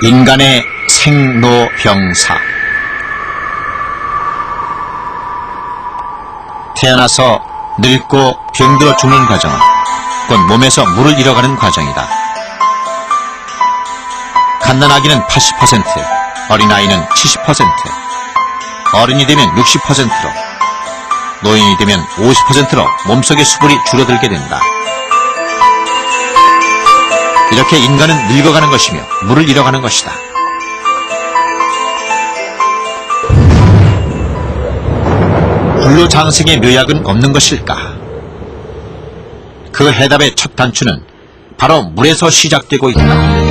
인간의 생로병사. 태어나서 늙고 병들어 죽는 과정은 곧 몸에서 물을 잃어가는 과정이다. 갓난아기는 80%, 어린아이는 70%, 어른이 되면 60%로, 노인이 되면 50%로 몸속의 수분이 줄어들게 된다. 이렇게 인간은 늙어가는 것이며 물을 잃어가는 것이다. 불로장생의 묘약은 없는 것일까? 그 해답의 첫 단추는 바로 물에서 시작되고 있다.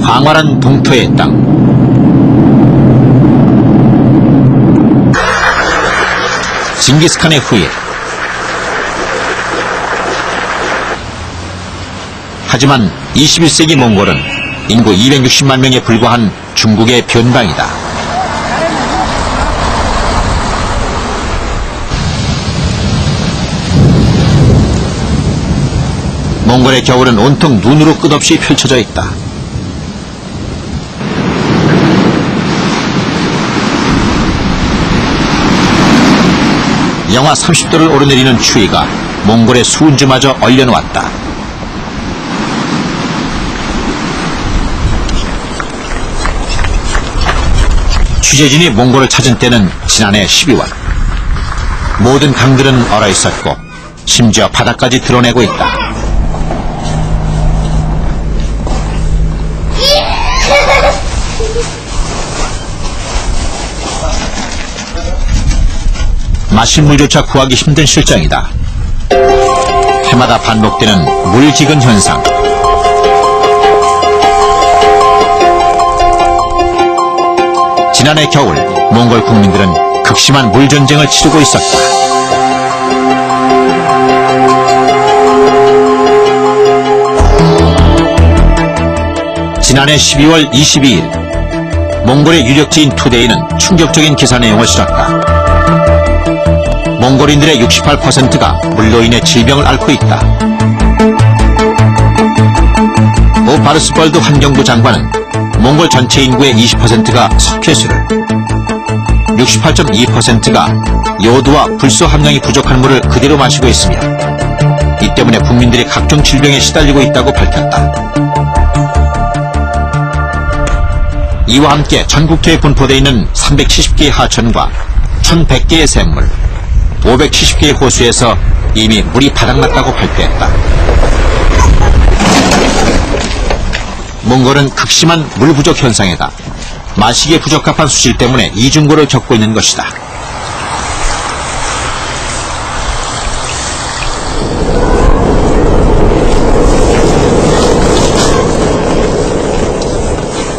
광활한 동토의 땅. 징기스칸의 후예. 하지만 21세기 몽골은 인구 260만 명에 불과한 중국의 변방이다. 몽골의 겨울은 온통 눈으로 끝없이 펼쳐져 있다. 영하 30도를 오르내리는 추위가 몽골의 수은지마저 얼려놓았다. 취재진이 몽골을 찾은 때는 지난해 12월. 모든 강들은 얼어있었고 심지어 바다까지 드러내고 있다. 마실 물조차 구하기 힘든 실정이다. 해마다 반복되는 물기근 현상. 지난해 겨울 몽골 국민들은 극심한 물전쟁을 치르고 있었다. 지난해 12월 22일 몽골의 유력지인 투데이는 충격적인 기사 내용을 실었다. 몽골인들의 68%가 물로 인해 질병을 앓고 있다. 오바르스벌드 환경부 장관은 몽골 전체 인구의 20%가 석회수를, 68.2%가 요오드와 불소 함량이 부족한 물을 그대로 마시고 있으며 이 때문에 국민들이 각종 질병에 시달리고 있다고 밝혔다. 이와 함께 전국토에 분포되어 있는 370개의 하천과 1100개의 샘물, 570개의 호수에서 이미 물이 바닥났다고 발표했다. 몽골은 극심한 물 부족 현상에다 마시기에 부적합한 수질 때문에 이중고를 겪고 있는 것이다.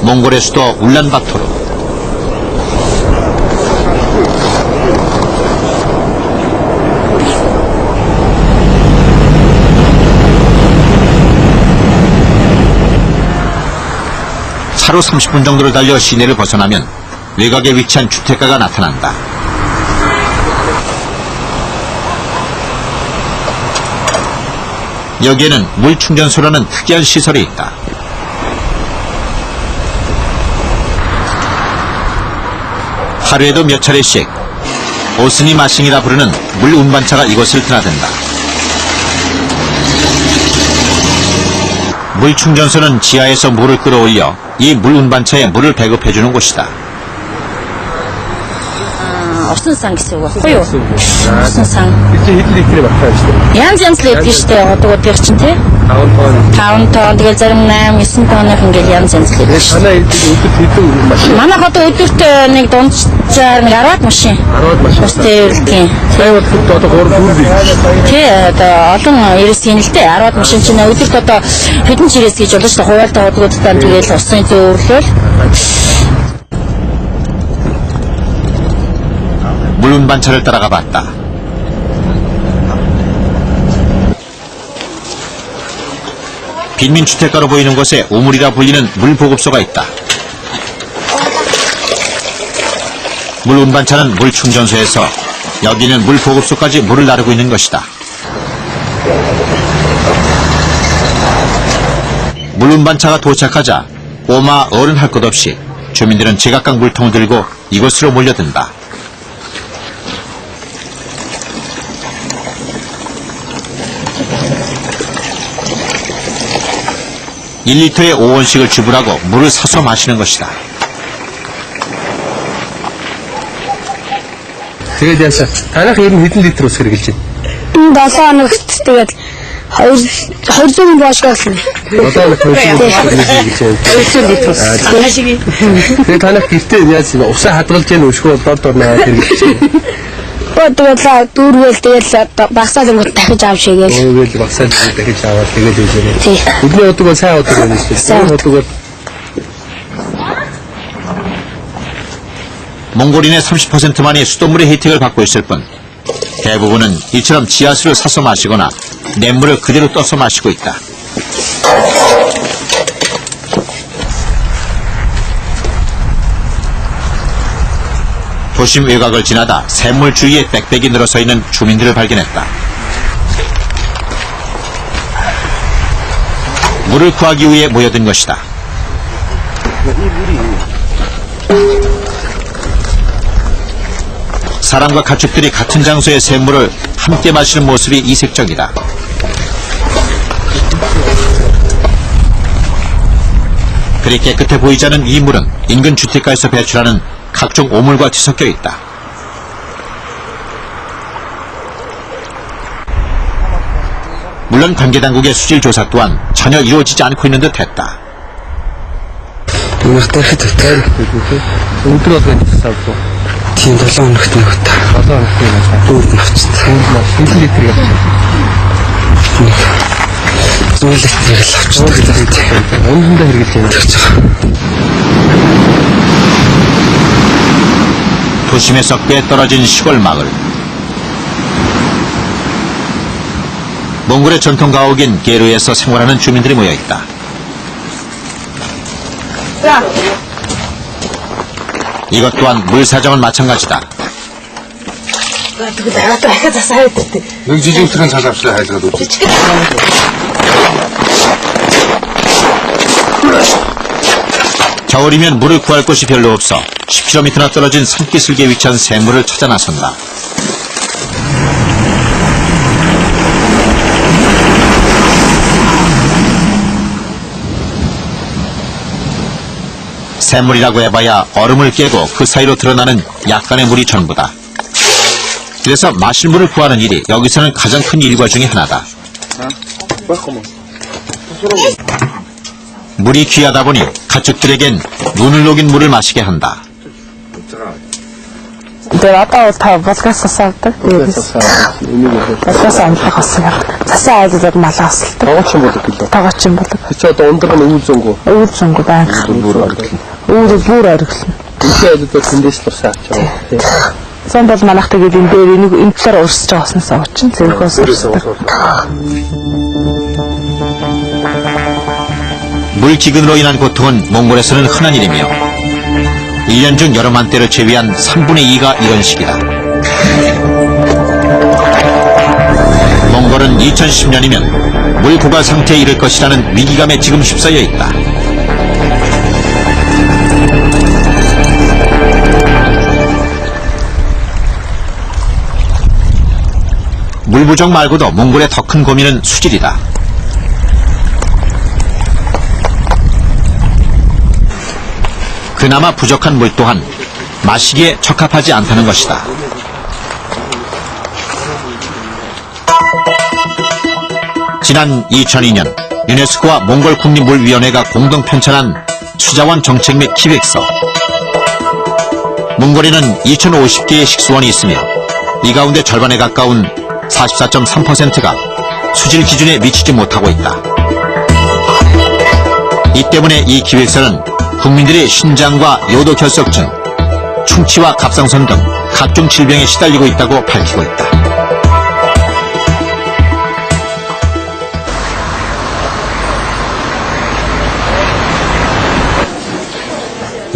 몽골의 수도 울란바토르. 차로 30분 정도를 달려 시내를 벗어나면 외곽에 위치한 주택가가 나타난다. 여기에는 물충전소라는 특이한 시설이 있다. 하루에도 몇 차례씩 오스니 마싱이라 부르는 물 운반차가 이곳을 드나든다. 물충전소는 지하에서 물을 끌어올려 이 물 운반차에 물을 배급해주는 곳이다. Усан сан гэсэн үг баггүй юу? Усан сан. Хэдэн литрээ багтаа шүү дээ. Янз янз л байдаг шүү дээ. Одоо өдөр чинь тий. 5 тонн тэгэл зарим 8 9 тонных ингээл янз янз л байдаг шүү. Танай өдөрт хэдэн машин? Манайх одоо өдөрт нэг дунджаар нэг 10-аад машин. 10-аад машин. Тий. Сайн бол одоо 3 хүн бий. Тий одоо олон ирээсийн л дээ 10-аад машин чинь өдөрт одоо хэдэн ч ирээс гэж болно шүү дээ. Хуваалта hodгуудтай тэгэл усын зөөрлөөл. 물 운반차를 따라가 봤다. 빈민주택가로 보이는 곳에 우물이라 불리는 물보급소가 있다. 물 운반차는 물 충전소에서 여기는 물보급소까지 물을 나르고 있는 것이다. 물 운반차가 도착하자 꼬마 어른 할 것 없이 주민들은 제각각 물통을 들고 이곳으로 몰려든다. (1리터에 5원씩을 지불하고 물을 사서 마시는 것이다. Тэгээд яасан? Танайх ер нь хэдэн литр ус хэрэглэж байна? 7 хоногт тэгээд 200 мянга бошгоо болсон. 7 хоногт 200 хэрэглэж байна. 200 литр ус. Тэгээд танайх гэртээ яасан? Усаа хадгалж яах өшгөө дор наваад хэрэглэж байна. Тэгээд дүүргээл тэгээд багсаад өнгөт дахиж авшигээл. Өөгээл багсаад дахиж аваад тэгээд хийж байна. Тий. Өдний удаг бол сайн удаг байна шүү дээ. Сайн удаг бол 몽골인의 30%만이 수돗물의 혜택을 받고 있을 뿐 대부분은 이처럼 지하수를 사서 마시거나 냇물을 그대로 떠서 마시고 있다. 도심 외곽을 지나다 샘물 주위에 빽빽이 늘어서 있는 주민들을 발견했다. 물을 구하기 위해 모여든 것이다. 사람과 가축들이 같은 장소의 샘물을 함께 마시는 모습이 이색적이다. 그리 깨끗해 보이지 않은 이 물은 인근 주택가에서 배출하는 각종 오물과 뒤섞여 있다. 물론 관계당국의 수질 조사 또한 전혀 이루어지지 않고 있는 듯 했다. өнөртэй хэвээр өндөр болгоно гэсэн үг. Тийм 7 хоногт нэг удаа. 7 хоногт нэг удаа. Дүүрд навчсан. Хэдэн литр явсан? 100 литр л авчихсан. Өндөндөө хэрэглэж байна. 도심에서 꽤 떨어진 시골 마을. 몽골의 전통 가옥인 게르에서 생활하는 주민들이 모여있다. 이것 또한 물 사정은 마찬가지다. 여기 지중틀은 사잡시다 해가지고. 겨울이면 물을 구할 곳이 별로 없어 10km나 떨어진 산기슭에 위치한 샘물을 찾아 나선다. 샘물이라고 해봐야 얼음을 깨고 그 사이로 드러나는 약간의 물이 전부다. 그래서 마실 물을 구하는 일이 여기서는 가장 큰 일과 중에 하나다. 물이 귀하다 보니 가축들에겐 눈을 녹인 물을 마시게 한다. Тэгээ одоо та болгоосоо авдаг. Болгоосоо амлах болсон юм. Засаа айдад малаас л. Тогоочин болог гэлээ. Тогоочин болог. Чи одоо ундраг нь үйл зөнгөө. Үйл зөнгөө байна. Бүр ориглон. Бүр ориглон. Iki айдад бол тэндээс л урсаа авчаа. Сон бол манайх тэгээд энэ дээр энийг энэ талаар урсж байгааснаас очин зэрхөөс урсдаг. 물기근으로 인한 고통은 몽골에서는 흔한 일이며 1년 중 여름 한때를 제외한 3분의 2가 이런 시기다. 몽골은 2010년이면 물 고갈 상태에 이를 것이라는 위기감에 지금 휩싸여 있다. 물 부족 말고도 몽골의 더 큰 고민은 수질이다. 그나마 부족한 물 또한 마시기에 적합하지 않다는 것이다. 지난 2002년 유네스코와 몽골 국립물위원회가 공동 편찬한 수자원 정책 및 기획서. 몽골에는 2,050개의 식수원이 있으며 이 가운데 절반에 가까운 44.3%가 수질 기준에 미치지 못하고 있다. 이 때문에 이 기획서는 국민들의 신장과 요도 결석증, 충치와 갑상선 등 각종 질병에 시달리고 있다고 밝히고 있다.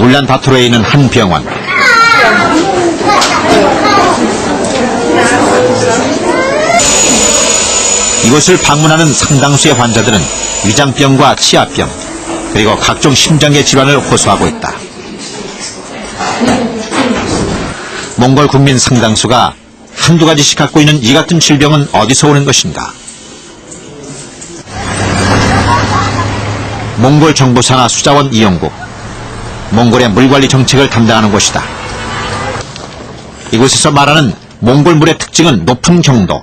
울란바토르에 있는 한 병원. 이곳을 방문하는 상당수의 환자들은 위장병과 치아병, 그리고 각종 심장계 질환을 호소하고 있다. 몽골 국민 상당수가 한두 가지씩 갖고 있는 이 같은 질병은 어디서 오는 것인가? 몽골 정부 산하 수자원 이용국, 몽골의 물관리 정책을 담당하는 곳이다. 이곳에서 말하는 몽골 물의 특징은 높은 경도.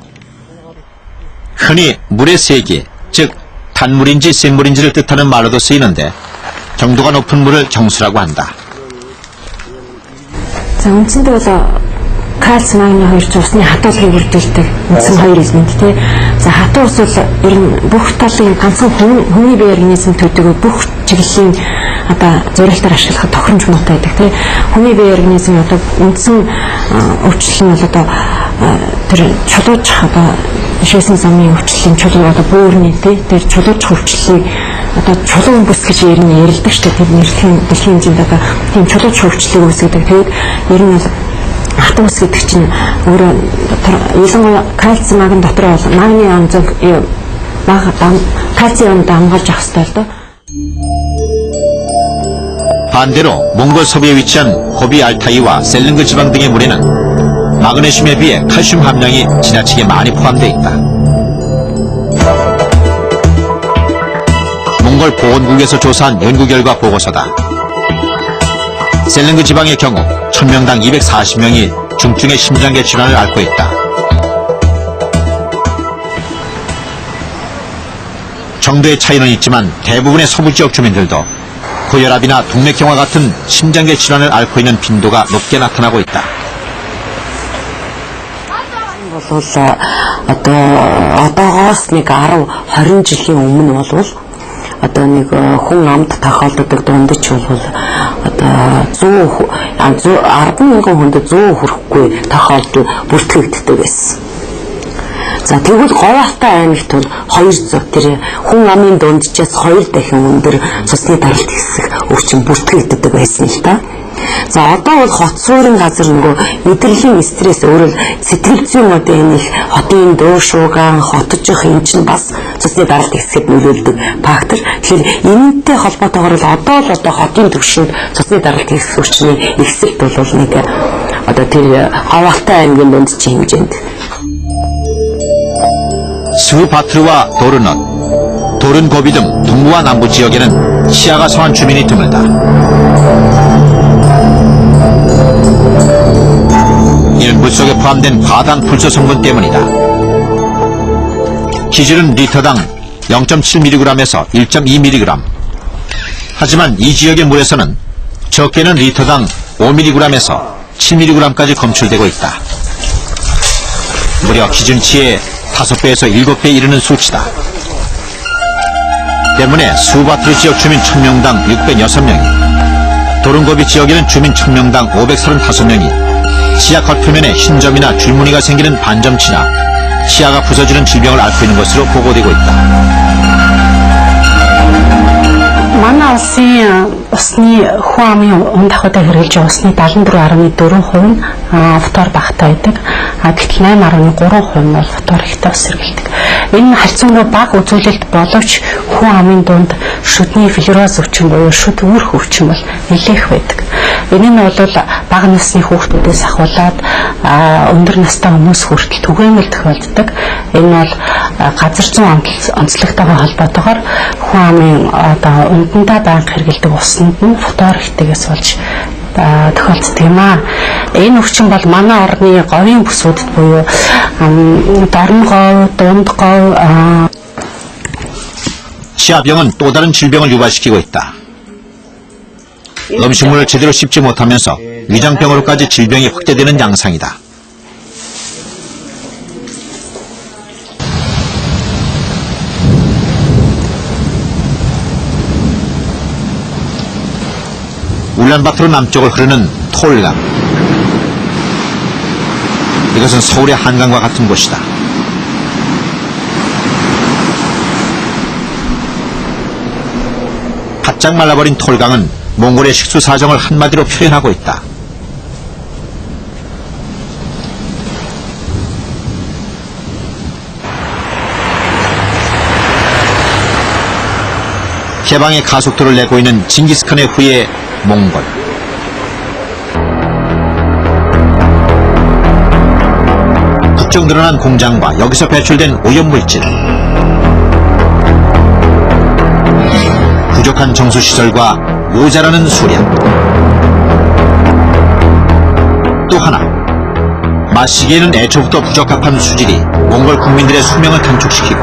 흔히 물의 세기, 즉 단물인지 센물인지를 뜻하는 말로도 쓰이는데 경도가 높은 물을 정수라고 한다. За үндсэндээ бол кальц магний хоёр ч усны хатуулгыг бүрдүүлдэг үндсэн хоёр элемент тий. За хатуу ус бол ер нь бүх талын ганцхан хүний бие организм төдөө бүх чиглэлийн одоо зорилтоор ашиглахад тохиромж муутай байдаг тий. Хүний бие организм одоо үндсэн өвчлөл нь бол одоо тэр чулуужих одоо шээсэн замын өвчлөлийн чулуу одоо бөөрийн тий. Тэр чулуужих өвчлөлийг одоо чулуун бүс гэж ярилдаг шүү дээ. Тэр нэрлийн дэлхийн хэмжээнд одоо тийм чулууч хөвчлийг үүсгэдэг. Тэгээд ер нь хатуу ус гэдэг чинь өөрөө ялангуяа кальци магний дотор бол магний онцог кальциум дамгаалж авах хэрэгтэй л доо. 반대로 몽골 서부에 위치한 고비 알타이와 셀릉그 지방 등의 물에는 마그네슘에 비해 칼슘 함량이 지나치게 많이 포함되어 있다. 몽골 보건국에서 조사한 연구 결과 보고서다. 셀릉그 지방의 경우 1000명당 240명이 중증의 심장계 질환을 앓고 있다. 정도의 차이는 있지만 대부분의 서부 지역 주민들도 고혈압이나 동맥경화 같은 심장계 질환을 앓고 있는 빈도가 높게 나타나고 있다. бол одоогоос нэг 10-20 жилийн өмнө бол одоо нэг хүн амд тохиолддог дундч бол одоо 10 мянган хүнд 100 хүрэхгүй тохиолдол бүртгэгддэг байсан. За тэгвэл Говьалтай аймагт бол 200 тэр хүн амын дунджаас 2 дахин өндөр цусны даралт хэсэг өвчин бүртгэгддэг байсан л да. За одоо бол хот суурин газар нөгөө мэдрэлийн стресс өөрөөр сэтгэл зүйн одоо их хотын дөө шууган хотжих юм чинь бас цусны даралт хэсгэд нөлөөлдөг фактор. Тэгэхээр энэтэй холбоотойгоор л одоо хотын төвшөнд цусны даралт хэсэг өвчний ихсэлт бол нэг одоо тэр Говьалтай аймгийн дундчийн хэмжээнд. 스바트르와 도르넛, 도른고비 등 동부와 남부 지역에는 치아가 성한 주민이 드물다. 이는 물속에 포함된 과다한 불소 성분 때문이다. 기준은 리터당 0.7mg에서 1.2mg. 하지만 이 지역의 물에서는 적게는 리터당 5mg에서 7mg까지 검출되고 있다. 무려 기준치의 5배에서 7배에 이르는 수치다. 때문에 스바트르 지역 주민 1000명당 606명이, 도른고비 지역에는 주민 1000명당 535명이 치아 겉표면에 흰점이나 줄무늬가 생기는 반점치나 치아가 부서지는 질병을 앓고 있는 것으로 보고되고 있다. Манай улсын усны хүн амын унд ахуйтай хэрэглэж байгаа усны 74.4% нь фтор багтаа байдаг. Гэтэл 8.3% нь бол фтор ихтэй ус хэрэглэдэг. Энэ харьцангуй бага үзүүлэлт боловч хүн амын дунд шүдний флюороз өвчин буюу шүд үүрэх өвчин бол нэлээх байдаг. Энэ нь бол бага насны хүүхдүүдээс ахуулаад өндөр настай хүмүүс хүртэл түгээмэл тохиолддог. Энэ бол газар зүйн онцлогтойгоо холбоотойгоор хүн амын одоо ундандаа байнга хэрэглэдэг усанд нь фтор ихтэйгээс болж тохиолддог юм аа. Энэ өвчин бол манай орны говийн бүсүүдэд буюу дорн говь, дунд говь, 치아병은 또 다른 질병을 유발시키고 있다. 음식물을 제대로 씹지 못하면서 위장병으로까지 질병이 확대되는 양상이다. 울란바토르 남쪽을 흐르는 톨강. 이것은 서울의 한강과 같은 곳이다. 바짝 말라버린 톨강은 몽골의 식수 사정을 한마디로 표현하고 있다. 개방의 가속도를 내고 있는 징기스칸의 후예 몽골. 부쩍 늘어난 공장과 여기서 배출된 오염물질, 부족한 정수시설과 모자라는 수량, 또 하나 마시기에는 애초부터 부적합한 수질이 몽골 국민들의 수명을 단축시키고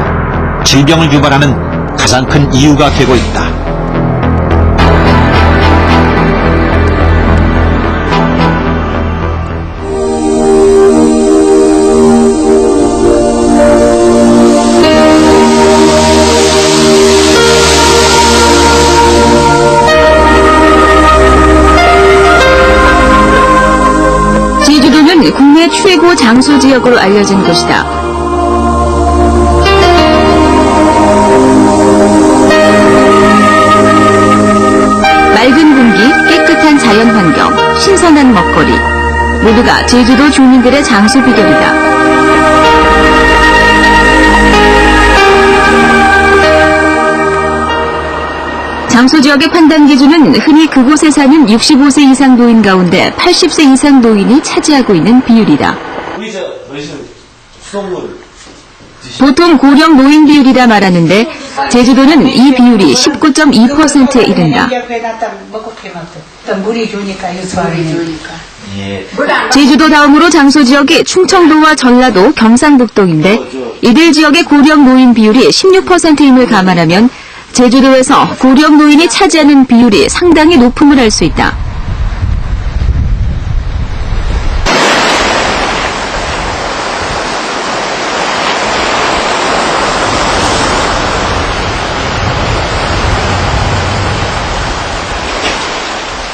질병을 유발하는 가장 큰 이유가 되고 있다. 제주도는 국내 최고 장수 지역으로 알려진 곳이다. 맑은 공기, 깨끗한 자연환경, 신선한 먹거리, 모두가 제주도 주민들의 장수 비결이다. 장소 지역의 판단 기준은 흔히 그곳에 사는 65세 이상 노인 가운데 80세 이상 노인이 차지하고 있는 비율이다. 보통 고령 노인 비율이라 말하는데 제주도는 이 비율이 19.2%에 이른다. 제주도 다음으로 장소 지역이 충청도와 전라도, 경상북도인데 이들 지역의 고령 노인 비율이 16%임을 감안하면 제주도에서 고령 노인이 차지하는 비율이 상당히 높음을 알 수 있다.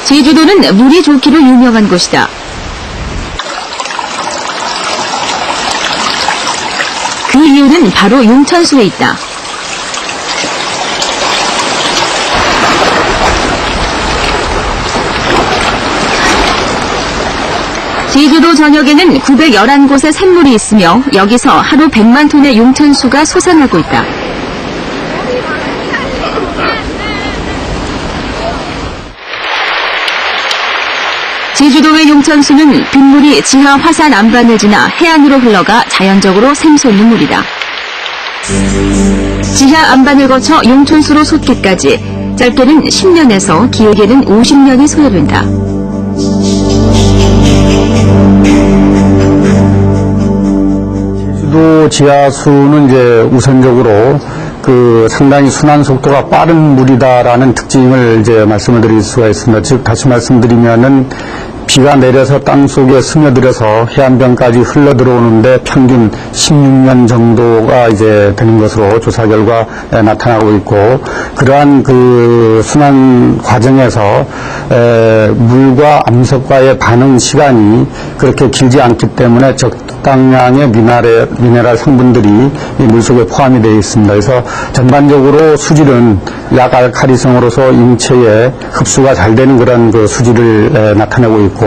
제주도는 물이 좋기로 유명한 곳이다. 그 이유는 바로 용천수에 있다. 제주도 전역에는 911곳의 샘물이 있으며 여기서 하루 100만 톤의 용천수가 솟아나고 있다. 제주도의 용천수는 빗물이 지하 화산 안반을 지나 해안으로 흘러가 자연적으로 샘솟는 물이다. 지하 안반을 거쳐 용천수로 솟기까지 짧게는 10년에서 길게는 50년이 소요된다. 제주도 지하수는 이제 우선적으로 상당히 순환 속도가 빠른 물이다라는 특징을 이제 말씀을 드릴 수가 있습니다. 즉, 다시 말씀드리면은 비가 내려서 땅 속에 스며들어서 해안변까지 흘러 들어오는데 평균 16년 정도가 이제 되는 것으로 조사 결과 나타나고 있고, 그러한 순환 과정에서 물과 암석과의 반응 시간이 그렇게 길지 않기 때문에 적당량의 미네랄 성분들이 이 물속에 포함이 되어 있습니다. 그래서 전반적으로 수질은 약알칼리성으로서 인체에 흡수가 잘 되는 그런 수질을 나타내고 있고,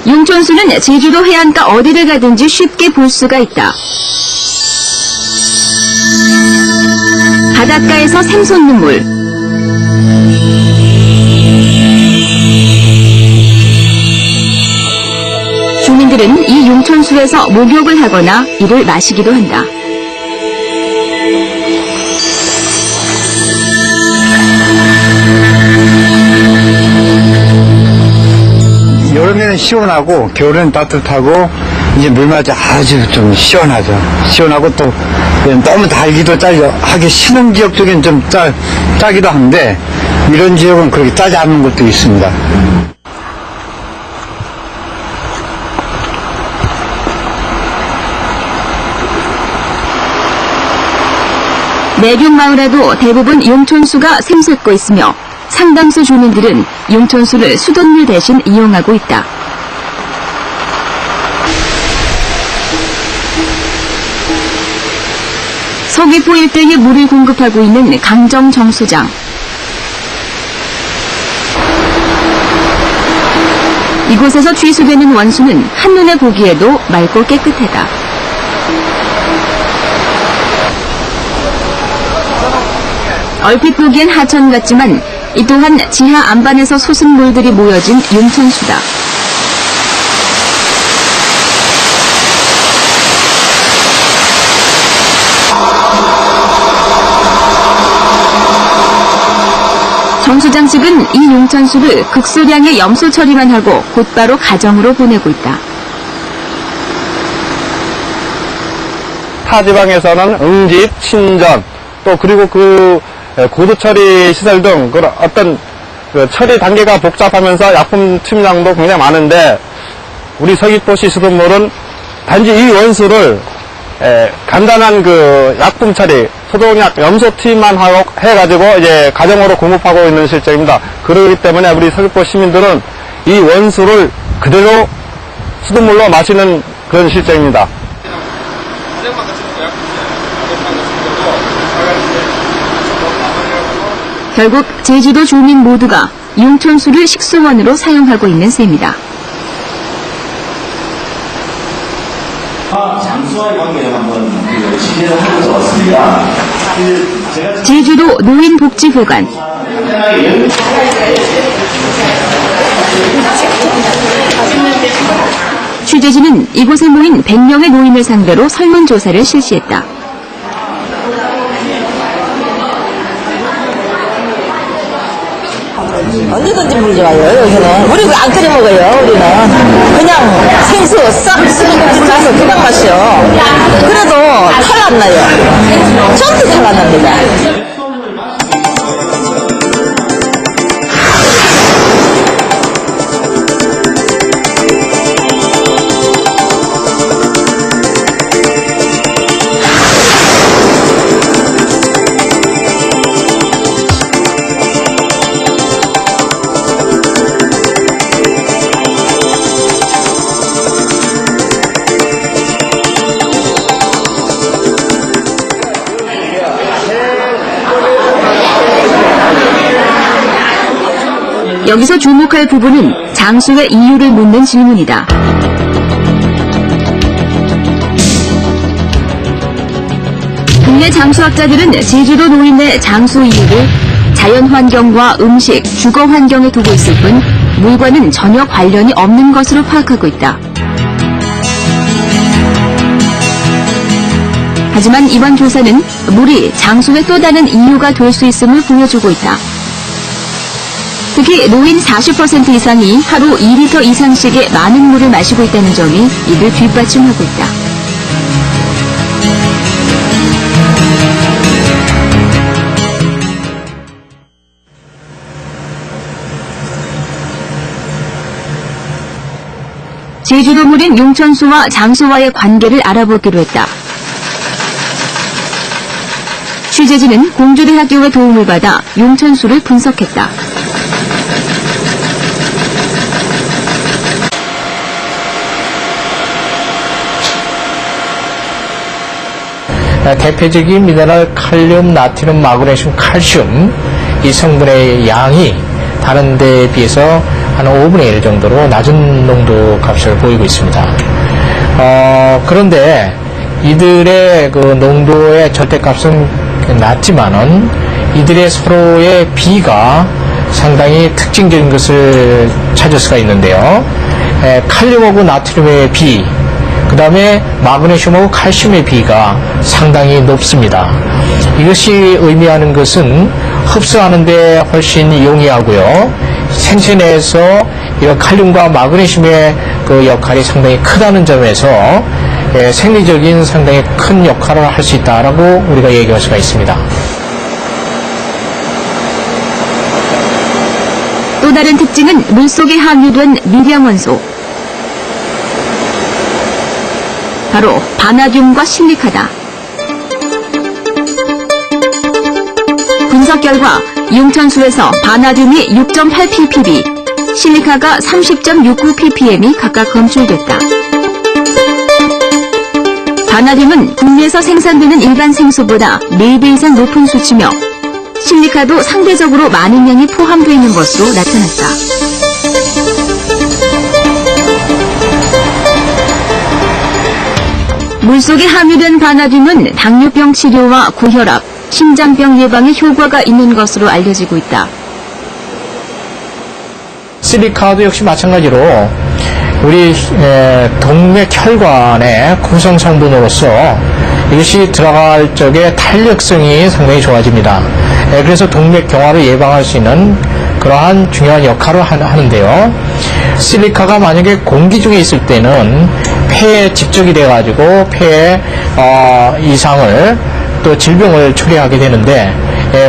용천수는 제주도 해안가 어디를 가든지 쉽게 볼 수가 있다. 바닷가에서 샘솟는 물, 주민들은 이 용천수에서 목욕을 하거나 이를 마시기도 한다. 시원하고 겨울에는 따뜻하고 이제 물맛이 아주 좀 시원하죠. 시원하고 또 너무 달기도 하게 신흥 지역 쪽엔 좀 짜기도 한데 이런 지역은 그렇게 짜지 않는 것도 있습니다. 내륙 마을에도 대부분 용천수가 샘솟고 있으며 상당수 주민들은 용천수를 수돗물 대신 이용하고 있다. 서귀포 일대에 물을 공급하고 있는 강정 정수장. 이곳에서 취수되는 원수는 한눈에 보기에도 맑고 깨끗하다. 얼핏 보기엔 하천 같지만 이 또한 지하 안반에서 솟은 물들이 모여진 용천수다. 정수장 측은 이 용천수를 극소량의 염소 처리만 하고 곧바로 가정으로 보내고 있다. 타 지방에서는 응집, 친전, 또 그리고 그 고도 처리 시설 등 그런 어떤 그 처리 단계가 복잡하면서 약품 침량도 굉장히 많은데 우리 서귀포시 수돗물은 단지 이 원수를 간단한 그 약품 처리, 소독약, 염소 투입만 해가지고 이제 가정으로 공급하고 있는 실정입니다. 그렇기 때문에 우리 서귀포 시민들은 이 원수를 그대로 수돗물로 마시는 그런 실정입니다. 결국 제주도 주민 모두가 용천수를 식수원으로 사용하고 있는 셈이다. 장수와의 관계를 한번 취재를 하고서 왔습니다. 제주도 노인복지회관. 취재진은 이곳에 모인 100명의 노인을 상대로 설문조사를 실시했다. 언제든지 물 좋아요, 여기는. 우리 안 끓여 먹어요, 우리는. 그냥 생수 싹 수육집 가서 그냥 마셔. 그래도 탈 안 나요. 전부 탈 안 납니다. 여기서 주목할 부분은 장수의 이유를 묻는 질문이다. 국내 장수학자들은 제주도 노인의 장수 이유를 자연환경과 음식, 주거환경에 두고 있을 뿐 물과는 전혀 관련이 없는 것으로 파악하고 있다. 하지만 이번 조사는 물이 장수의 또 다른 이유가 될 수 있음을 보여주고 있다. 특히 노인 40% 이상이 하루 2리터 이상씩의 많은 물을 마시고 있다는 점이 이를 뒷받침하고 있다. 제주도 물인 용천수와 장수와의 관계를 알아보기로 했다. 취재진은 공주대학교의 도움을 받아 용천수를 분석했다. 대표적인 미네랄 칼륨, 나트륨, 마그네슘, 칼슘 이 성분의 양이 다른 데에 비해서 한 5분의 1 정도로 낮은 농도 값을 보이고 있습니다. 그런데 이들의 그 농도의 절대값은 낮지만은 이들의 서로의 비가 상당히 특징적인 것을 찾을 수가 있는데요. 칼륨하고 나트륨의 비, 그 다음에 마그네슘하고 칼슘의 비가 상당히 높습니다. 이것이 의미하는 것은 흡수하는 데 훨씬 용이하고요. 생체 내에서 이런 칼륨과 마그네슘의 그 역할이 상당히 크다는 점에서 생리적인 상당히 큰 역할을 할 수 있다라고 우리가 얘기할 수가 있습니다. 또 다른 특징은 물속에 함유된 미량원소. 바로 바나듐과 실리카다. 분석 결과 융천수에서 바나듐이 6.8ppb, 실리카가 30.69ppm이 각각 검출됐다. 바나듐은 국내에서 생산되는 일반 생수보다 4배 이상 높은 수치며 실리카도 상대적으로 많은 양이 포함되어 있는 것으로 나타났다. 물속에 함유된 바나듐은 당뇨병 치료와 고혈압, 심장병 예방에 효과가 있는 것으로 알려지고 있다. 실리카도 역시 마찬가지로 우리 동맥혈관의 구성 성분으로서 이것이 들어갈 적에 탄력성이 상당히 좋아집니다. 그래서 동맥경화를 예방할 수 있는 그러한 중요한 역할을 하는데요. 실리카가 만약에 공기 중에 있을 때는 폐에 집적이 돼가지고 폐에 이상을 또 질병을 초래하게 되는데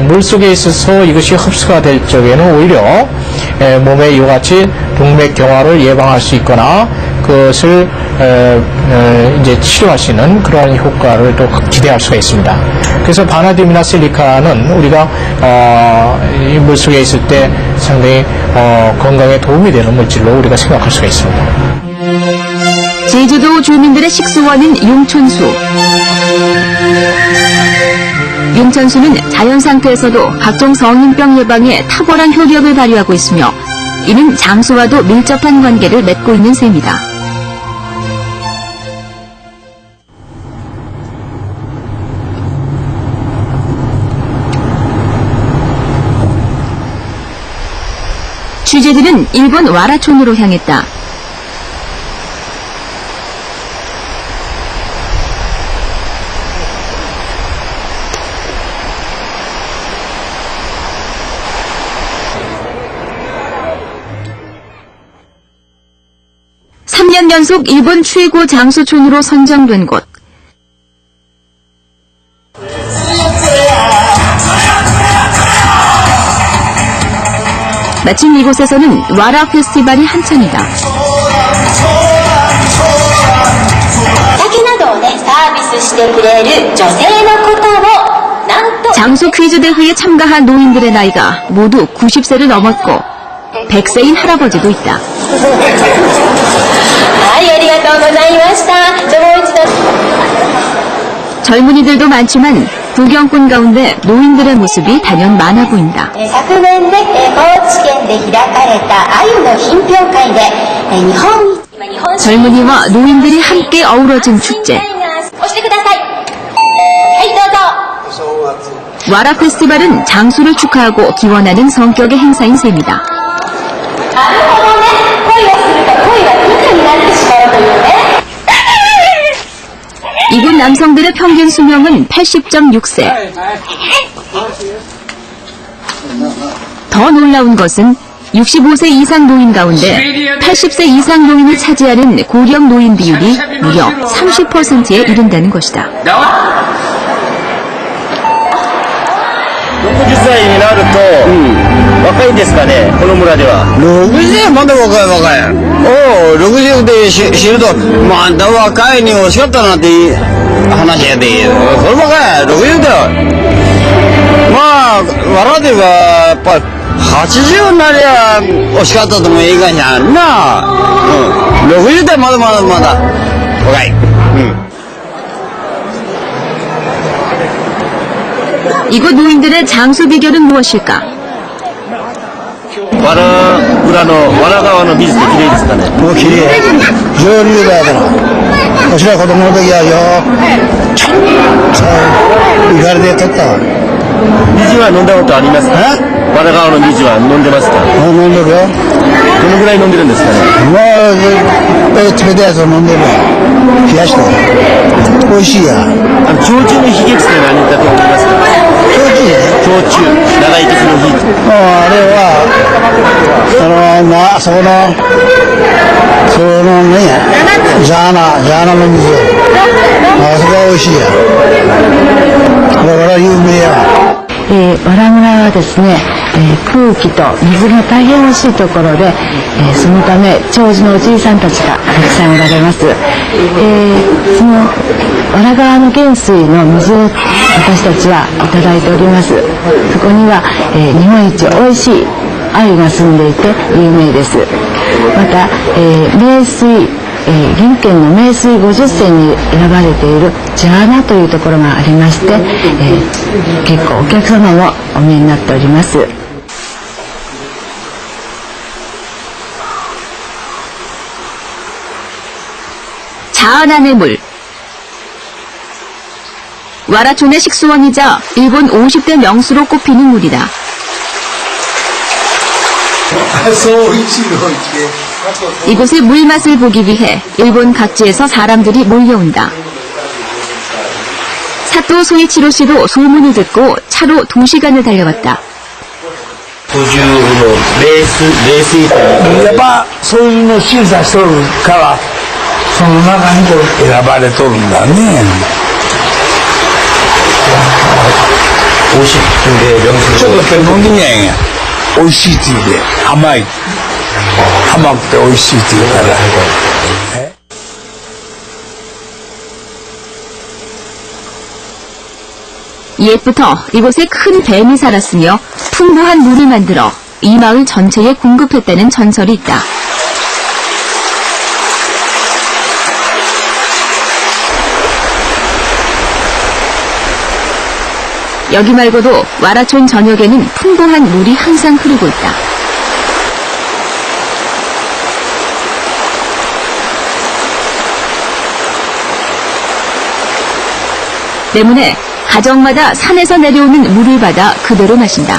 물속에 있어서 이것이 흡수가 될 적에는 오히려 몸에 이와 같이 동맥경화를 예방할 수 있거나 그것을 이제 치료할 수 있는 그러한 효과를 또 기대할 수가 있습니다. 그래서 바나듐이나 실리카는 우리가 이 물속에 있을 때 상당히 건강에 도움이 되는 물질로 우리가 생각할 수가 있습니다. 제주도 주민들의 식수원인 용천수. 용천수는 자연 상태에서도 각종 성인병 예방에 탁월한 효력을 발휘하고 있으며 이는 장수와도 밀접한 관계를 맺고 있는 셈이다. 취재들은 일본 와라촌으로 향했다. 연속 일본 최고 장수촌으로 선정된 곳. 마침 이곳에서는 와라 페스티벌이 한창이다. 장수 퀴즈 대회에 참가한 노인들의 나이가 모두 90세를 넘었고 100세인 할아버지도 있다. 젊은이들도 많지만 구경꾼 가운데 노인들의 모습이 단연 많아 보인다. 젊은이와 노인들이 함께 어우러진 축제. 와라 페스티벌은 장수를 축하하고 기원하는 성격의 행사인 셈이다. 이곳 남성들의 평균 수명은 80.6세. 더 놀라운 것은 65세 이상 노인 가운데 80세 이상 노인이 차지하는 고령 노인 비율이 무려 30%에 이른다는 것이다. 60歳になると、若いんですかね、この村では。60まだ若い。おお、60で死ぬと、まあ、あんた若いに惜しかったなって話やで。そればかい、60だよ。まあ、わらでは、やっぱり、80になりゃ惜しかったとも言いがんやんな。60代まだ若い。이곳 노인들의 장수 비결은 무엇일까? わら村のわら川の水ってきれいですかね。もうきれい。上流だから。わしら子供の時はよ、いかれで取ったわ。水は飲んだことありますか？わら川の水は飲んでますか？飲んでるよ。どのぐらい飲んでるんですかね？冷たいやつを飲んでるわ。冷やして。美味しいや。焼酎の秘訣って何だと思いますか？焼酎長生きする秘訣。あれは、あそこの、そのね、ジャーナの水。あそこは美味しいや。これは有名や。和良村はですね、空気と水が大変惜しいところで、そのため長寿のおじいさんたちがたくさんおられます。その和良川の源水の水を私たちはいただいております。そこには、日本一おいしい鮎が住んでいて有名です。また、名水銀県の名水50選に選ばれているジャーナというところがありまして、結構お客様もお見えになっております。 자아난의 물. 와라촌의 식수원이자 일본 50대 명수로 꼽히는 물이다. 이곳의 물맛을 보기 위해 일본 각지에서 사람들이 몰려온다. 사또 소이치로 씨도 소문을 듣고 차로 2시간을 달려왔다. やっぱそういうの審査しとるからその中にこう選ばれとるんだね。美味しいって言うんでちょっとやっぱり飲んでみやんや。美味しいって言うて甘い甘くて美味しいって言うから。 옛부터 이곳에 큰 뱀이 살았으며 풍부한 물을 만들어 이 마을 전체에 공급했다는 전설이 있다. 여기 말고도 와라촌 전역에는 풍부한 물이 항상 흐르고 있다. 때문에 가정마다 산에서 내려오는 물을 받아 그대로 마신다.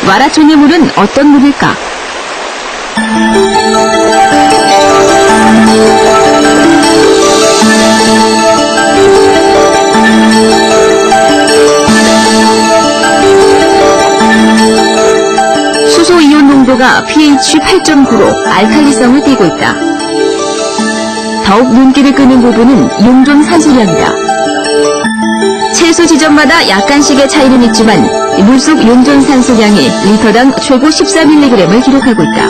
와라촌의 물은 어떤 물일까? 수소 이온 농도가 pH 8.9로 알칼리성을 띠고 있다. 더욱 눈길을 끄는 부분은 용존 산소량이다. 채소 지점마다 약간씩의 차이는 있지만 물속 용존 산소량이 리터당 최고 14mg을 기록하고 있다.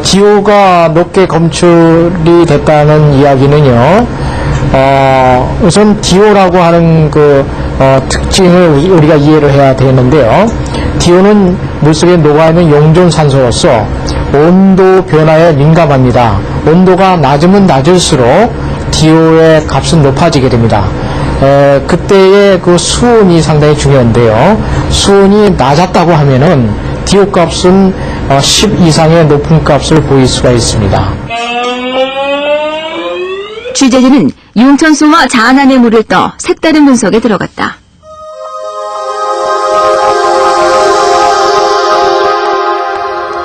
DO가 높게 검출이 됐다는 이야기는요. 우선 DO라고 하는 특징을 우리가 이해를 해야 되는데요. DO는 물속에 녹아있는 용존 산소로서 온도 변화에 민감합니다. 온도가 낮으면 낮을수록 DO의 값은 높아지게 됩니다. 그때의 그 수온이 상당히 중요한데요. 수온이 낮았다고 하면은 DO 값은 10 이상의 높은 값을 보일 수가 있습니다. 취재진은 융천소와 자안안의 물을 떠 색다른 분석에 들어갔다.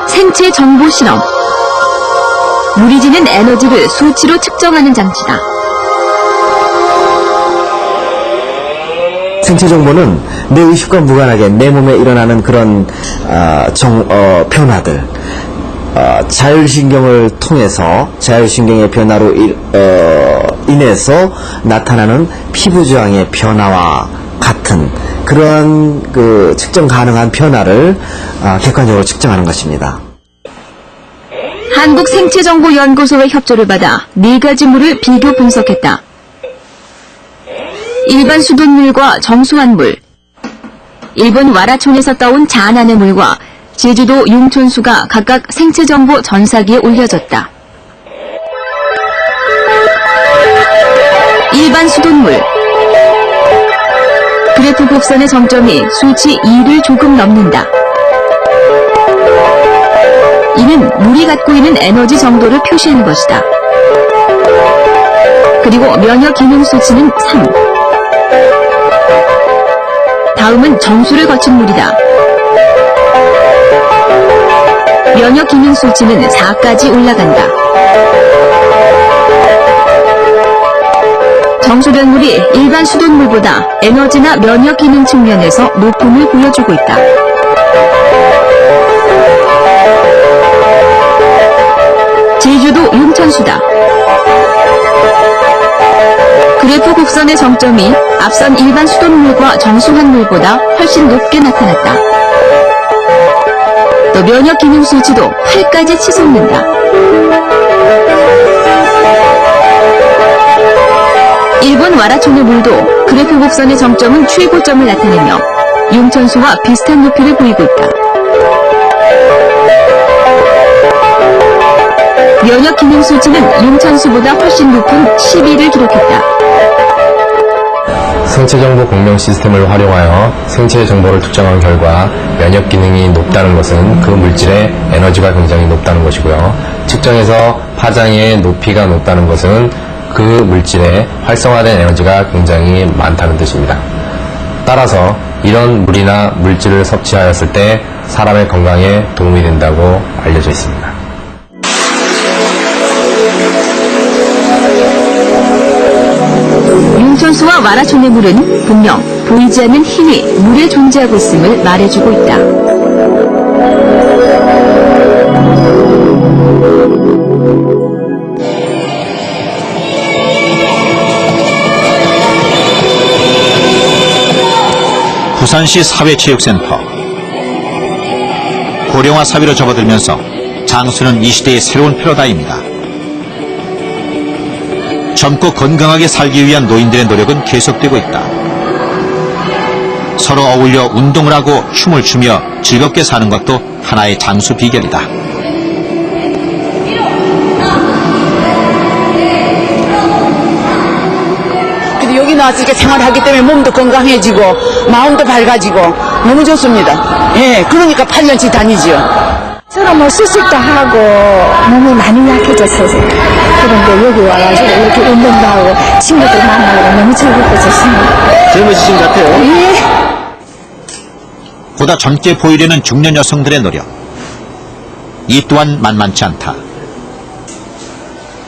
생체 정보 실험. 물이 지닌 에너지를 수치로 측정하는 장치다. 생체 정보는 내 의식과 무관하게 내 몸에 일어나는 그런 변화들, 자율신경을 통해서 자율신경의 변화로 인해서 나타나는 피부 저항의 변화와 같은 그런 측정 가능한 변화를 객관적으로 측정하는 것입니다. 한국생체정보연구소의 협조를 받아 4가지 물을 비교 분석했다. 일반 수돗물과 정수한 물, 일본 와라촌에서 떠온 자안안의 물과 제주도 융촌수가 각각 생체정보 전사기에 올려졌다. 일반 수돗물. 그래프 곡선의 정점이 수치 2를 조금 넘는다. 이는 물이 갖고 있는 에너지 정도를 표시하는 것이다. 그리고 면역 기능 수치는 3. 다음은 정수를 거친 물이다. 면역 기능 수치는 4까지 올라간다. 정수된 물이 일반 수돗물보다 에너지나 면역 기능 측면에서 높음을 보여주고 있다. 제주도 용천수다. 그래프 곡선의 정점이 앞선 일반 수돗물과 정수한 물보다 훨씬 높게 나타났다. 또 면역 기능 수치도 8까지 치솟는다. 일본 와라촌의 물도 그래프 곡선의 정점은 최고점을 나타내며 용천수와 비슷한 높이를 보이고 있다. 면역 기능 수치는 용천수보다 훨씬 높은 12를 기록했다. 생체정보 공명 시스템을 활용하여 생체 정보를 특정한 결과 면역 기능이 높다는 것은 그 물질의 에너지가 굉장히 높다는 것이고요. 측정해서 파장의 높이가 높다는 것은 그 물질의 활성화된 에너지가 굉장히 많다는 뜻입니다. 따라서 이런 물이나 물질을 섭취하였을 때 사람의 건강에 도움이 된다고 알려져 있습니다. 용천수와 와라촌의 물은 분명 보이지 않는 힘이 물에 존재하고 있음을 말해주고 있다. 부산시 사회체육센터. 고령화 사회로 접어들면서 장수는 이 시대의 새로운 패러다임이다. 젊고 건강하게 살기 위한 노인들의 노력은 계속되고 있다. 서로 어울려 운동을 하고 춤을 추며 즐겁게 사는 것도 하나의 장수 비결이다. 여기 나왔으니까 생활하기 때문에 몸도 건강해지고 마음도 밝아지고 너무 좋습니다. 예, 그러니까 8년치 다니죠. 저는 뭐 수술도 하고 몸이 많이 약해졌어요. 그런데 여기 와가지고 이렇게 운동도 하고 친구들 만나고 너무 즐겁고 좋습니다. 젊으신 것 같아요. 예. 보다 젊게 보이려는 중년 여성들의 노력. 이 또한 만만치 않다.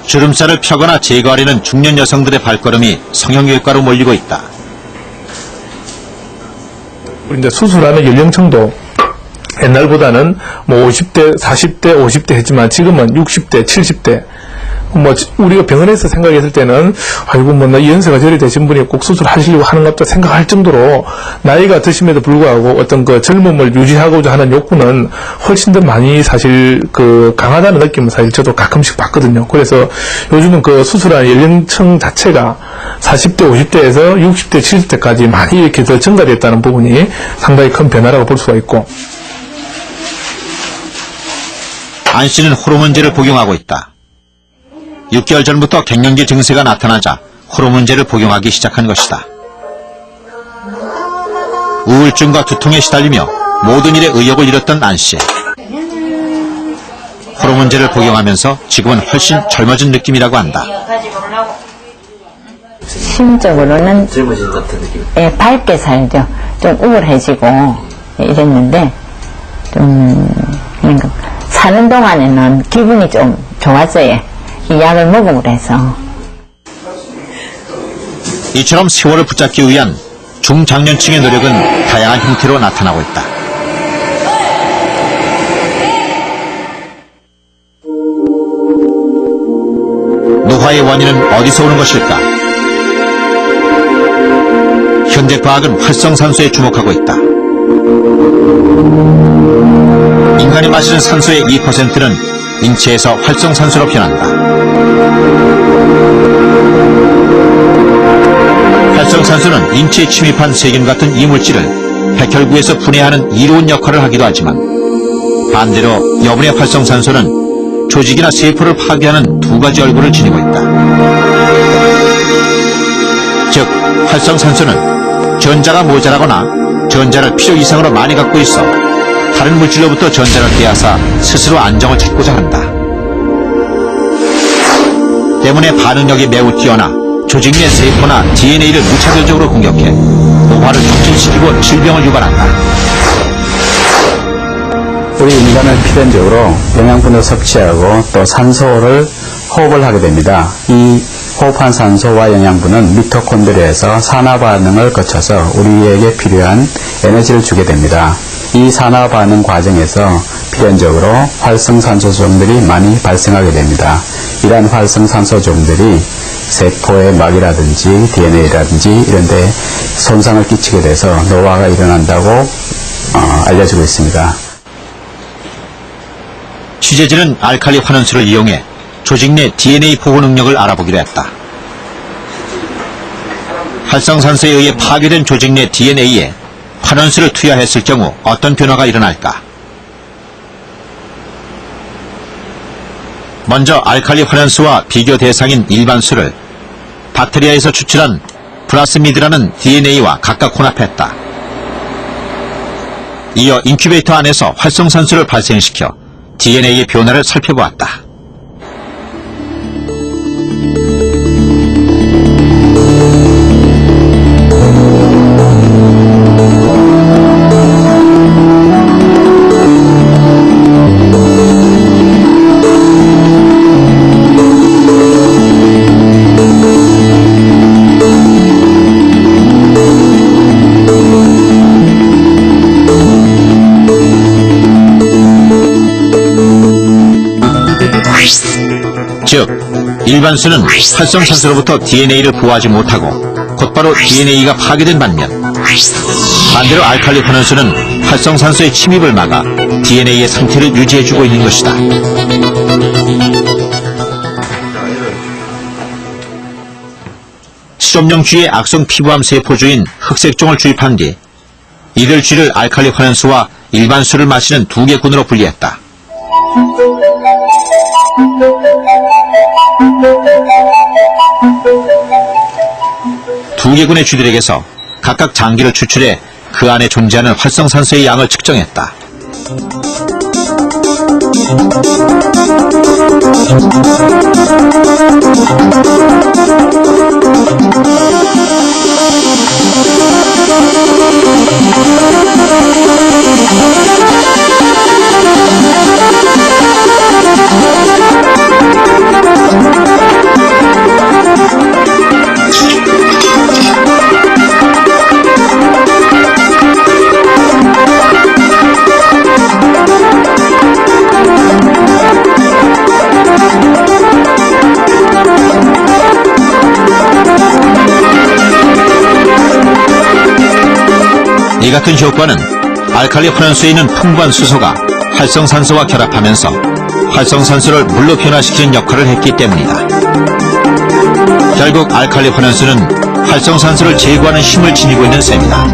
주름살을 펴거나 제거하려는 중년 여성들의 발걸음이 성형외과로 몰리고 있다. 이제 수술하는 연령층도 옛날보다는 뭐 50대, 40대, 50대 했지만 지금은 60대, 70대. 뭐 우리가 병원에서 생각했을 때는 아이고 뭐 나 연세가 저리 되신 분이 꼭 수술하시려고 하는 것도 생각할 정도로 나이가 드심에도 불구하고 어떤 그 젊음을 유지하고자 하는 욕구는 훨씬 더 많이 사실 그 강하다는 느낌을 사실 저도 가끔씩 받거든요. 그래서 요즘은 그 수술한 연령층 자체가 40대, 50대에서 60대, 70대까지 많이 이렇게 더 증가됐다는 부분이 상당히 큰 변화라고 볼 수가 있고. 안 씨는 호르몬제를 복용하고 있다. 6개월 전부터 갱년기 증세가 나타나자 호르몬제를 복용하기 시작한 것이다. 우울증과 두통에 시달리며 모든 일에 의욕을 잃었던 안 씨. 호르몬제를 복용하면서 지금은 훨씬 젊어진 느낌이라고 한다. 심적으로는 젊어진 것 같은 느낌. 예, 밝게 살죠. 좀 우울해지고 이랬는데 좀 그러니까 사는 동안에는 기분이 좀 좋았어요. 이 약을 먹음으로 해서. 이처럼 세월을 붙잡기 위한 중장년층의 노력은 다양한 형태로 나타나고 있다. 노화의 원인은 어디서 오는 것일까? 현대 과학은 활성산소에 주목하고 있다. 인간이 마시는 산소의 2%는 인체에서 활성산소로 변한다. 활성산소는 인체에 침입한 세균 같은 이물질을 백혈구에서 분해하는 이로운 역할을 하기도 하지만 반대로 여분의 활성산소는 조직이나 세포를 파괴하는 두 가지 얼굴을 지니고 있다. 즉, 활성산소는 전자가 모자라거나 전자를 필요 이상으로 많이 갖고 있어 다른 물질로부터 전자를 빼앗아 스스로 안정을 찾고자 한다. 때문에 반응력이 매우 뛰어나 조직 내 세포나 DNA를 무차별적으로 공격해 노화를 촉진시키고 질병을 유발한다. 우리 인간은 필연적으로 영양분을 섭취하고 또 산소를 호흡을 하게 됩니다. 이 호흡한 산소와 영양분은 미토콘드리아에서 산화 반응을 거쳐서 우리에게 필요한 에너지를 주게 됩니다. 이 산화 반응 과정에서 필연적으로 활성산소종들이 많이 발생하게 됩니다. 이러한 활성산소종들이 세포의 막이라든지 DNA라든지 이런 데 손상을 끼치게 돼서 노화가 일어난다고 알려지고 있습니다. 취재진은 알칼리 환원수를 이용해 조직 내 DNA 보호 능력을 알아보기로 했다. 활성산소에 의해 파괴된 조직 내 DNA에 환원수를 투여했을 경우 어떤 변화가 일어날까? 먼저 알칼리 환원수와 비교 대상인 일반수를 박테리아에서 추출한 플라스미드라는 DNA와 각각 혼합했다. 이어 인큐베이터 안에서 활성산소를 발생시켜 DNA의 변화를 살펴보았다. 즉, 일반수는 활성산소로부터 DNA를 보호하지 못하고 곧바로 DNA가 파괴된 반면 반대로 알칼리 환원수는 활성산소의 침입을 막아 DNA의 상태를 유지해주고 있는 것이다. 실험용 쥐의 악성 피부암 세포주인 흑색종을 주입한 뒤 이들 쥐를 알칼리 환원수와 일반수를 마시는 두 개 군으로 분리했다. 두 개 군의 쥐들에게서 각각 장기를 추출해 그 안에 존재하는 활성산소의 양을 측정했다. 이 같은 효과는 알칼리 환원수에 있는 풍부한 수소가 활성산소와 결합하면서 활성산소를 물로 변화시키는 역할을 했기 때문이다. 결국 알칼리 환원수는 활성산소를 제거하는 힘을 지니고 있는 셈이다.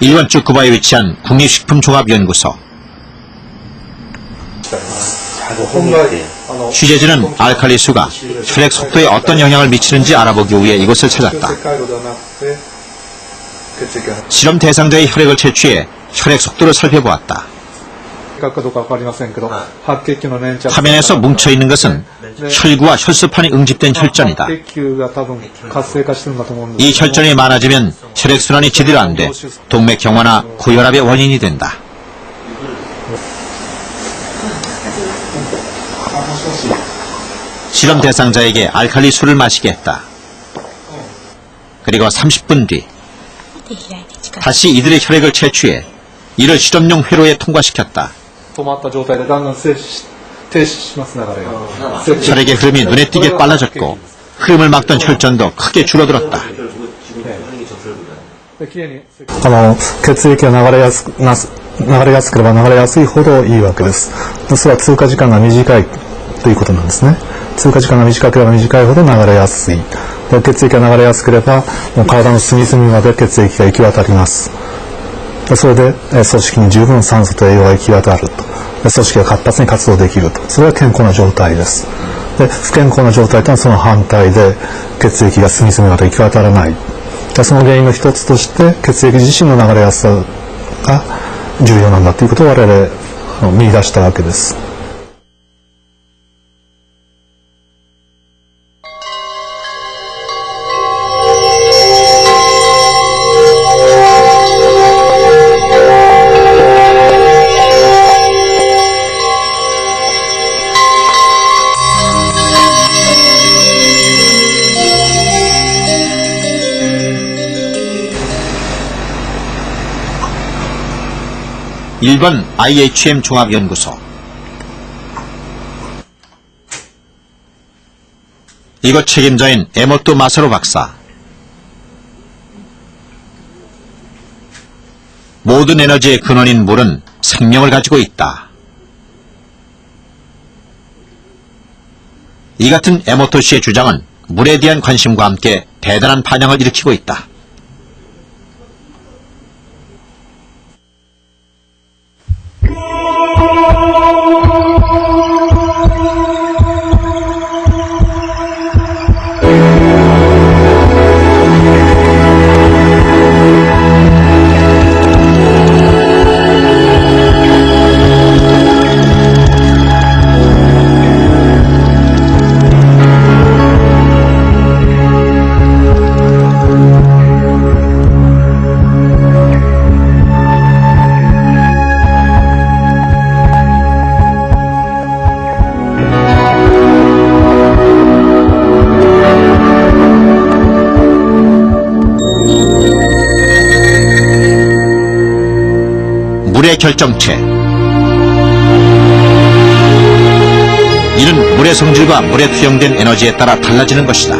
일본 쭈쿠바에 위치한 국립식품종합연구소. 취재진은 알칼리 수가 혈액 속도에 어떤 영향을 미치는지 알아보기 위해 이곳을 찾았다. 실험 대상자의 혈액을 채취해 혈액 속도를 살펴보았다. 화면에서 뭉쳐있는 것은 혈구와 혈소판이 응집된 혈전이다. 이 혈전이 많아지면 혈액순환이 제대로 안 돼 동맥경화나 고혈압의 원인이 된다. 실험 대상자에게 알칼리 술을 마시게 했다. 그리고 30분 뒤 다시 이들의 혈액을 채취해 이를 실험용 회로에 통과시켰다. 혈액의 흐름이 눈에 띄게 빨라졌고 흐름을 막던 혈전도 크게 줄어들었다. 血液が流れやすければ流れやすいほどいいわけです。それは通過時間が短いということなんですね。通過時間が短ければ短いほど流れやすい。血液が流れやすければもう体の隅々まで血液が行き渡ります。それで組織に十分酸素と栄養が行き渡ると。組織が活発に活動できると。それは健康な状態です。で不健康な状態というのはその反対で血液が隅々まで行き渡らない。その原因の一つとして血液自身の流れやすさが重要なんだということを我々見出したわけです。 1번 IHM 종합연구소. 이곳 책임자인 에모토 마사로 박사. 모든 에너지의 근원인 물은 생명을 가지고 있다. 이 같은 에모토 씨의 주장은 물에 대한 관심과 함께 대단한 반향을 일으키고 있다. 물의 결정체. 이는 물의 성질과 물에 투영된 에너지에 따라 달라지는 것이다.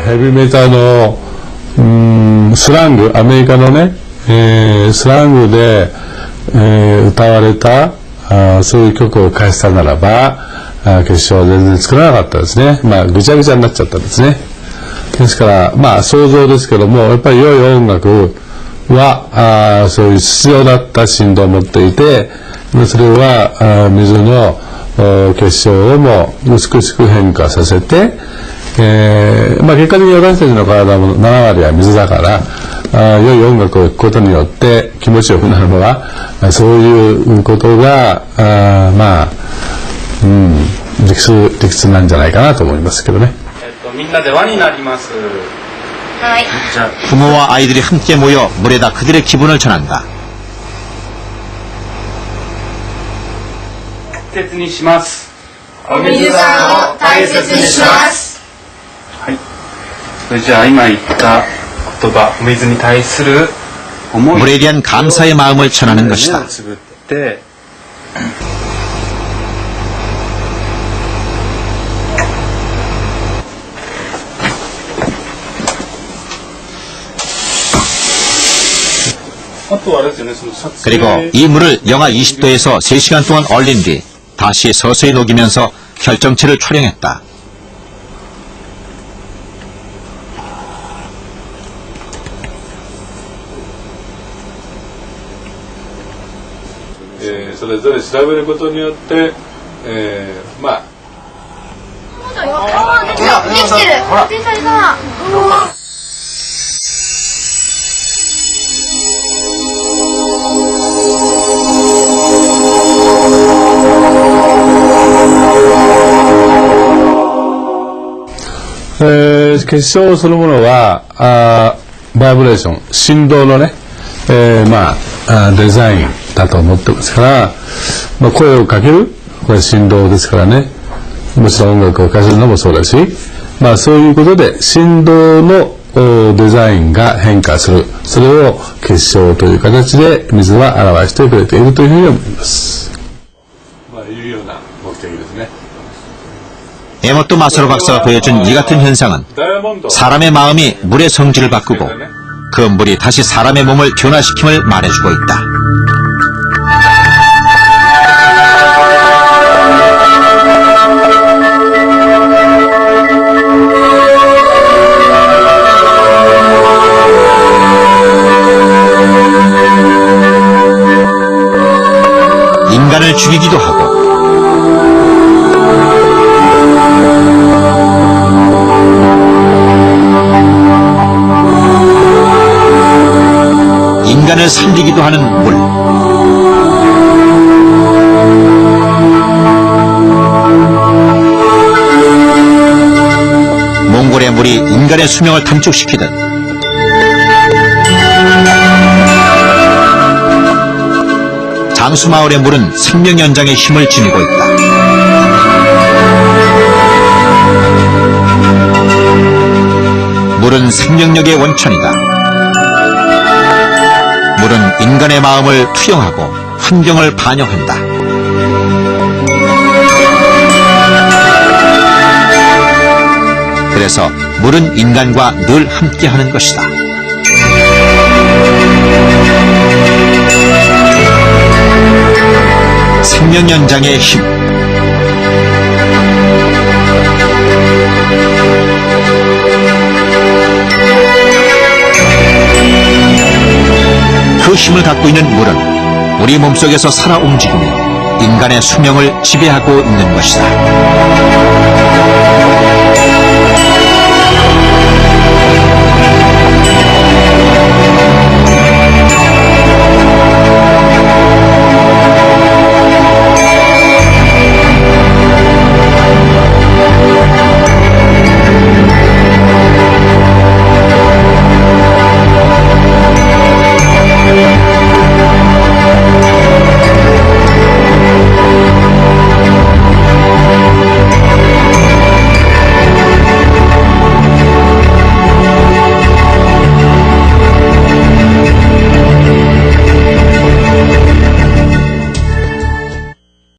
ヘビーメタの、スラング、アメリカのね、スラングで、歌われたそういう曲を返したならば、決勝は全然作らなかったですね。まあ、ぐちゃぐちゃになっちゃったんですね。ですから、まあ、想像ですけども、やっぱり良い音楽は、そういう必要だった振動を持っていて、それは、水の結晶をも美しく変化させて、まあ、結果的に私たちの体も7割は水だから、良い音楽を聴くことによって気持ちよくなるのは、そういうことが、まあ、理屈なんじゃないかなと思いますけどね。みんなで輪になります。はい。 부모와 아이들이 함께 모여 물에다 그들의 기분을 전한다. 大切にします。お水さんを大切にします。はい。それじゃあ今言った言葉、お水に対する思い。 물에 대한 감사의 마음을 전하는 것이다. つぶって。 그리고 이 물을 영하 20도에서 3시간 동안 얼린 뒤 다시 서서히 녹이면서 결정체를 촬영했다.結晶そのものはバイブレーション、振動のね、まあデザインだと思ってますから、まあ、声をかける、これ振動ですからね。もちろん音楽をかけるのもそうだし、まあそういうことで振動のデザインが変化する、それを結晶という形で水は表してくれているというふうに思います。まあいうような目的ですね。 에모토 마사로 박사가 보여준 이 같은 현상은 사람의 마음이 물의 성질을 바꾸고 그 물이 다시 사람의 몸을 변화시킴을 말해주고 있다. 인간을 죽이기도 하고 인간을 살리기도 하는 물. 몽골의 물이 인간의 수명을 단축시키듯 장수마을의 물은 생명 연장의 힘을 지니고 있다. 물은 생명력의 원천이다. 물은 인간의 마음을 투영하고 환경을 반영한다. 그래서 물은 인간과 늘 함께하는 것이다. 생명 연장의 힘. 그 힘을 갖고 있는 물은 우리 몸속에서 살아 움직이며 인간의 수명을 지배하고 있는 것이다.